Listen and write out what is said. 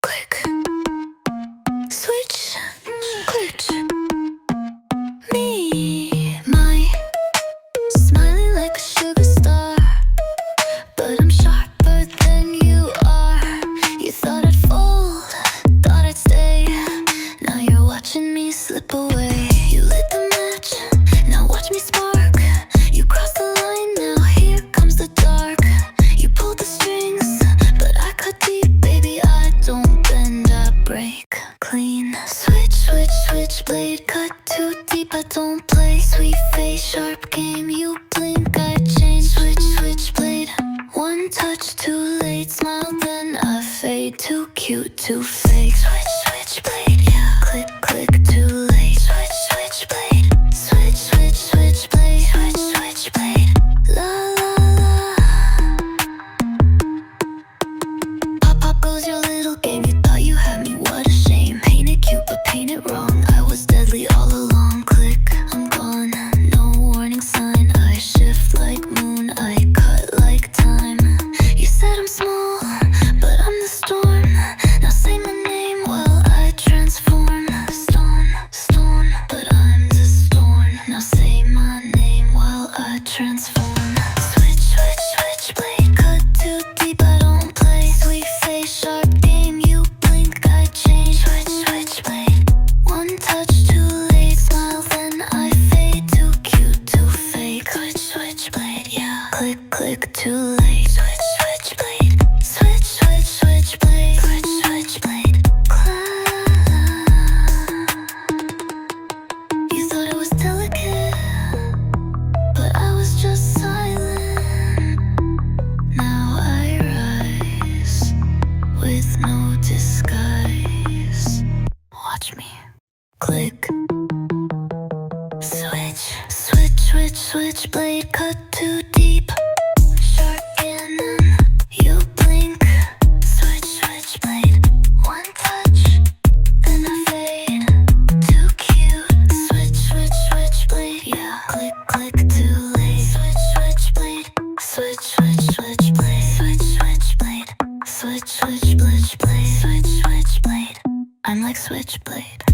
click, switch, glitch. Me, my, smiling like a sugar star, but I'm sharper than you are. You thought I'd fold, thought I'd stay. Now you're watching me slip away. You lit the match, now watch me spark. You crossed the line, now here comes the dark. You pulled the strings, but I cut deep. Baby, I don't bend, I break clean. Switch, switch, switchblade, cut too deep. I don't play sweet face, sharp game. You blink, I change. Switch, switchblade, one touch too late. Smile, then I fade. Too cute, too fake. Switch, switchblade, yeah. Click, click, too late. Switch, switchblade, switch, switch, switchblade, switch, switchblade. La la la. Pop, pop goes your little game. You thought you had me, what a shame. Paint it cute, but paint it wrong. I was deadly all along. Click, I'm gone. No warning sign. I shift like moon. I cut like time. You said I'm small, but I'm the storm. Now say my name while I transform. Stone, stone, but I'm the storm. Now say my name while I transform. Switch, switch, switchblade, cut too deep. I don't play sweet face, sharp game. You blink, I change. Switch, switchblade, one touch too late. Smile, then I fade. Too cute, too fake. Switch, switchblade, yeah. Click, click, too late. Switch, switchblade, switch, switch, switchblade, switch, switchblade. You thought I was delicate, but I was just silent. Now I rise with no disguise. Watch me. Click, switch, switch, switch, switchblade, cut too deep. Shark cannon, you blink. Switch, switchblade, one touch, then I fade. Too cute. Switch, switch, switchblade, yeah. Click, click, too late. Switch, switchblade, switch, switch, switchblade, switch, switchblade, switch, switch, switchblade, switch, switchblade. I'm like Switchblade.